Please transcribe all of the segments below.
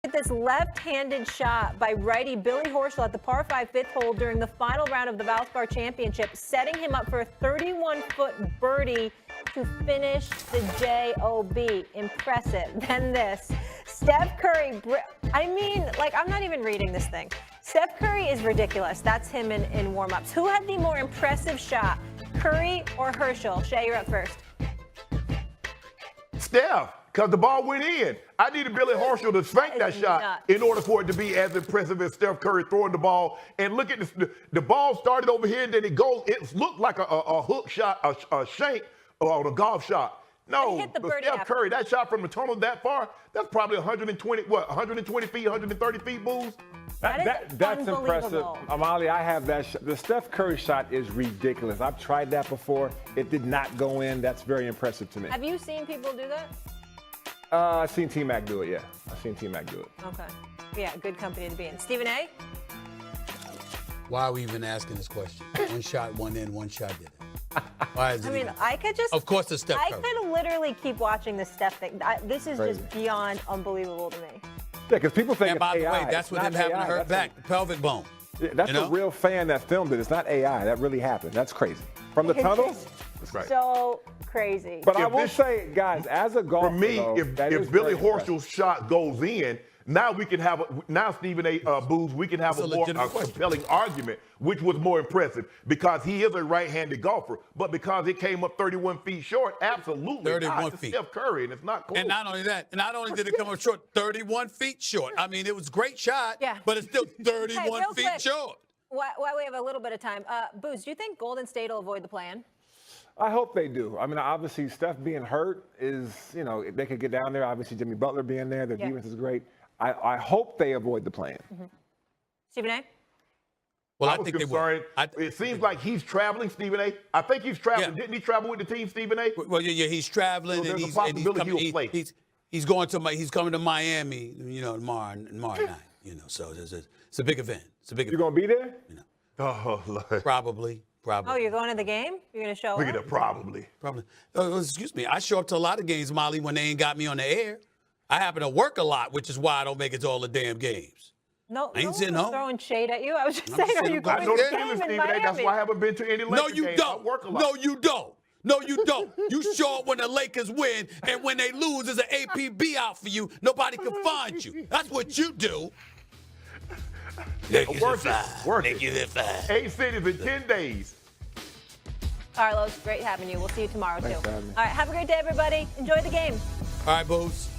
This left-handed shot by righty Billy Horschel at the par 5 fifth hole during the final round of the Valspar Championship, setting him up for a 31-foot birdie to finish the JOB. Impressive. Then this. Steph Curry, I'm not even reading this thing. Steph Curry is ridiculous. That's him in warm-ups. Who had the more impressive shot, Curry or Horschel? Shay, you're up first. Steph, because the ball went in. I needed Billy Horschel to spank that shot in order for it to be as impressive as Steph Curry throwing the ball. And look at this, the ball started over here, and then it looked like a hook shot, a shank, or a golf shot. No, Steph Curry, that shot from the tunnel that far, that's probably 120 feet, 130 feet, Booze? That's impressive. Amali, I have that shot. The Steph Curry shot is ridiculous. I've tried that before. It did not go in. That's very impressive to me. Have you seen people do that? I've seen T-Mac do it, yeah. I've seen T-Mac do it. Okay. Yeah, good company to be in. Stephen A? Why are we even asking this question? One shot, one in, one shot did it. Why is it I could just... Of course, the Steph Curry. I could literally keep watching the Steph thing. This is crazy. Just beyond unbelievable to me. Yeah, because people think And by it's the AI. way, that's what him having to hurt back, the pelvic bone. Yeah, that's a real fan that filmed it. It's not AI. That really happened. That's crazy. From the tunnel? That's right. So crazy. But I will say, guys, as a golfer, for me, if Billy Horschel's shot goes in, now we can have Stephen A. Booze, we can have a more compelling argument, which was more impressive because he is a right-handed golfer. But because it came up 31 feet short, absolutely 31 feet. Steph Curry, and it's not close. And not only that, not only did it come up short, 31 feet short. I mean, it was a great shot, but it's still 31 feet short. While we have a little bit of time, Booze, do you think Golden State will avoid the play-in? I hope they do. I mean, obviously, Steph being hurt is, they could get down there. Obviously, Jimmy Butler being there, their defense is great. I hope they avoid the play-in. Mm-hmm. Stephen A? Well, I think concerned. It seems like he's traveling, Stephen A. I think he's traveling. Didn't he travel with the team, Stephen A? Well, yeah, he's traveling, so and he's coming to Miami, tomorrow night. So it's a big event. You gonna be there? Oh, Lord. Probably. Oh, you're going to the game? You're going to show up? Look at that, probably. Excuse me. I show up to a lot of games, Molly, when they ain't got me on the air. I happen to work a lot, which is why I don't make it to all the damn games. No, I ain't sitting home. Throwing shade at you. I was just saying, are you going to the game in Miami? That's why I haven't been to any Lakers games. Don't. I work a lot. No, you don't. No, you don't. You show up when the Lakers win, and when they lose, there's an APB out for you. Nobody can find you. That's what you do. Work it. 8 cities in 10 days. Carlos, great having you. We'll see you tomorrow, too. All right, have a great day, everybody. Enjoy the game. All right, Booze.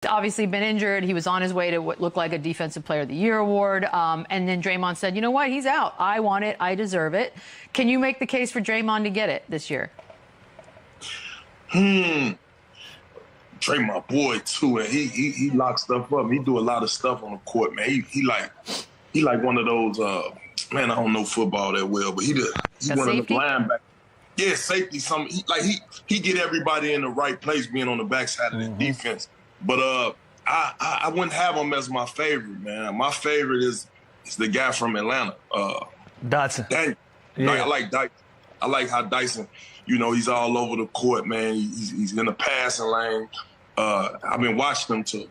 Obviously been injured. He was on his way to what looked like a Defensive Player of the Year award. And then Draymond said, you know what? He's out. I want it. I deserve it. Can you make the case for Draymond to get it this year? Draymond, boy, too. And he locks stuff up. He do a lot of stuff on the court, man. He like one of those, man, I don't know football that well, but he one of the linebackers. Yeah, safety. He get everybody in the right place being on the backside of the defense. But I wouldn't have him as my favorite, man. My favorite is the guy from Atlanta. Dotson. Yeah. I like Dyson. I like how Dyson, he's all over the court, man. He's in the passing lane. I've been watching him too.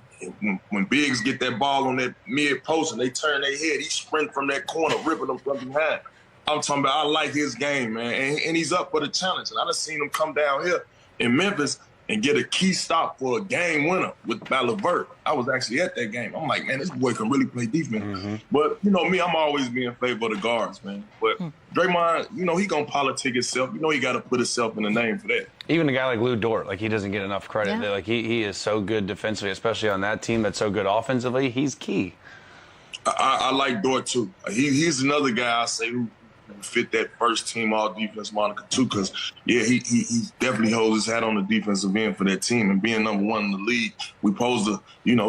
When Biggs get that ball on that mid post and they turn their head, he sprint from that corner, ripping them from behind. I'm talking about, I like his game, man, and he's up for the challenge. And I done seen him come down here in Memphis and get a key stop for a game winner by LeVert. I was actually at that game. I'm like, man, this boy can really play defense. Mm-hmm. But, me, I'm always being in favor of the guards, man. But Draymond, he going to politic himself. He got to put himself in the name for that. Even a guy like Lou Dort, he doesn't get enough credit. Yeah. He is so good defensively, especially on that team that's so good offensively. He's key. I like Dort, too. He's another guy I say who fit that first team all defense moniker too, because he definitely holds his hat on the defensive end for that team, and being number one in the league, we supposed to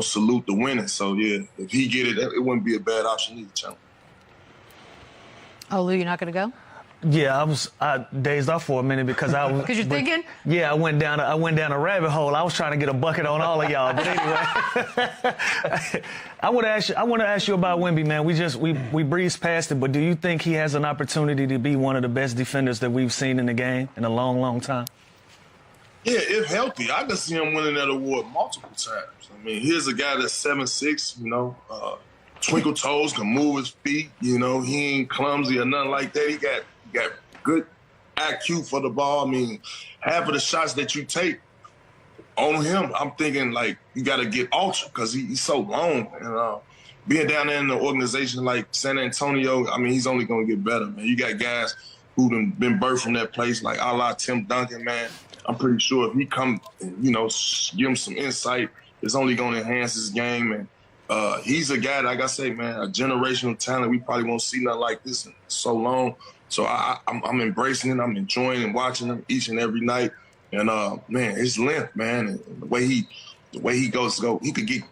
salute the winning. So if he get it, it wouldn't be a bad option either, Channel. Oh, Lou, you're not going to go? Yeah, I was dazed off for a minute because I was. Because you're thinking? Yeah, I went down a rabbit hole. I was trying to get a bucket on all of y'all, but anyway, I want to ask you about Wemby, man. We breezed past it, but do you think he has an opportunity to be one of the best defenders that we've seen in the game in a long, long time? Yeah, if healthy, I could see him winning that award multiple times. I mean, here's a guy that's 7'6", twinkle toes, can move his feet. He ain't clumsy or nothing like that. He got good IQ for the ball. I mean, half of the shots that you take on him, I'm thinking like you got to get ultra because he's so long. And being down there in an organization like San Antonio, I mean, he's only gonna get better, man. You got guys who've been birthed from that place, like a la Tim Duncan, man. I'm pretty sure if he come, and, give him some insight, it's only going to enhance his game. And he's a guy, like I say, man, a generational talent. We probably won't see nothing like this in so long. So I'm embracing it. I'm enjoying and watching him each and every night. And man, his length, man, and the way he goes, he could get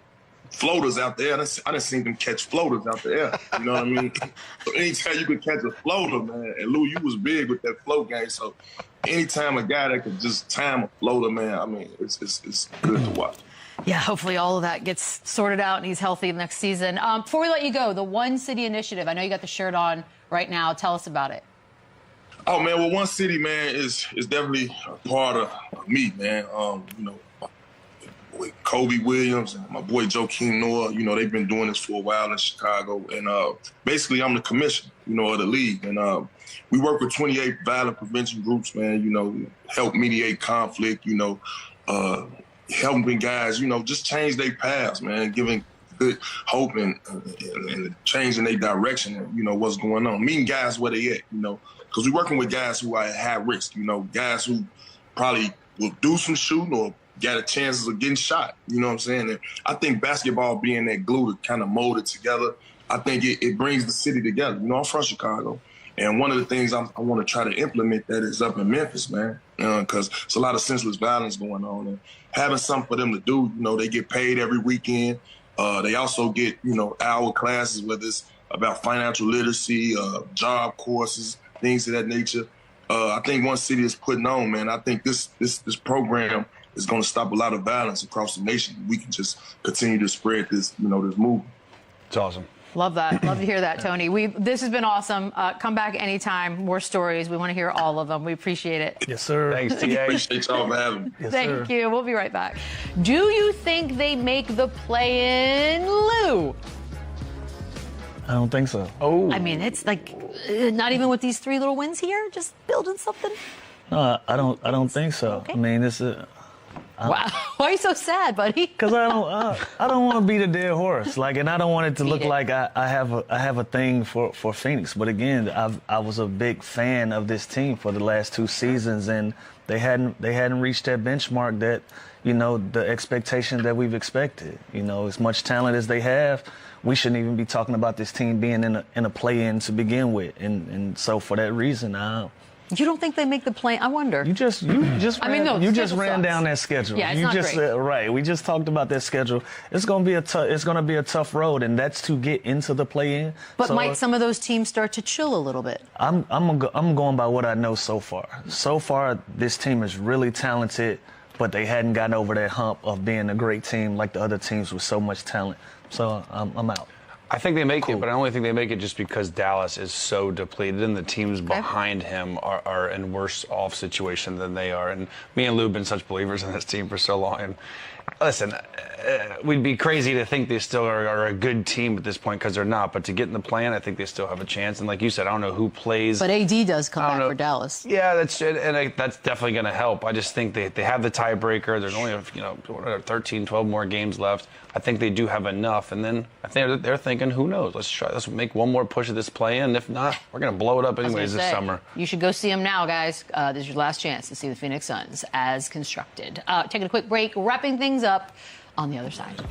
floaters out there. I done seen him catch floaters out there. You know what I mean? So anytime you could catch a floater, man, and Lou, you was big with that float game. So anytime a guy that could just time a floater, man, I mean, it's good to watch. Yeah, hopefully all of that gets sorted out and he's healthy next season. Before we let you go, the One City Initiative. I know you got the shirt on right now. Tell us about it. Oh man, well, One City, man, is definitely a part of me, man. With Kobe Williams and my boy Joakim Noah, they've been doing this for a while in Chicago. And basically, I'm the commissioner, of the league. And we work with 28 violent prevention groups, man, help mediate conflict, helping guys, just change their paths, man, giving good hope and changing their direction and, what's going on. Meeting guys where they at, because we're working with guys who are at high risk, guys who probably will do some shooting or got a chances of getting shot. You know what I'm saying? And I think basketball being that glue to kind of mold it together, I think it brings the city together. I'm from Chicago. And one of the things I want to try to implement that is up in Memphis, man, because it's a lot of senseless violence going on. And having something for them to do, they get paid every weekend. They also get, hour classes, whether it's about financial literacy, job courses, things of that nature. I think One City is putting on, man. I think this program is going to stop a lot of violence across the nation. We can just continue to spread this, this movement. It's awesome. Love that. Love to hear that, Tony. This has been awesome. Come back anytime. More stories. We want to hear all of them. We appreciate it. Yes, sir. Thanks, TA. Appreciate y'all for having me. Yes, Thank sir. you. We'll be right back. Do you think they make the play-in, Lou? I don't think so. Oh. I mean, it's like not even with these 3 little wins here, just building something. No, I don't think so. Okay. I mean, this is. Wow. Why are you so sad, buddy? Because I don't want to beat a dead horse, and I don't want it to look like I have a thing for Phoenix. But again, I was a big fan of this team for the last 2 seasons, and they hadn't reached that benchmark that the expectation that we've expected. As much talent as they have, we shouldn't even be talking about this team being in a play-in to begin with, and so for that reason, You don't think they make the play? I wonder. You just ran down that schedule. Yeah, it's not great. Right. We just talked about that schedule. It's going to be a tough road, and that's to get into the play-in. But might some of those teams start to chill a little bit? I'm going by what I know so far. So far, this team is really talented, but they hadn't gotten over that hump of being a great team like the other teams with so much talent. So I'm out. I think they make it, but I only think they make it just because Dallas is so depleted and the teams behind him are in worse off situation than they are. And me and Lou have been such believers in this team for so long. And listen, we'd be crazy to think they still are a good team at this point because they're not. But to get in the plan, I think they still have a chance. And like you said, I don't know who plays. But AD does come back for Dallas. Yeah, that's definitely going to help. I just think they have the tiebreaker. There's only 13, 12 more games left. I think they do have enough, and then I think they're thinking, who knows? Let's make one more push at this play-in. If not, we're gonna blow it up anyways this summer. You should go see them now, guys. This is your last chance to see the Phoenix Suns as constructed. Taking a quick break, wrapping things up on the other side.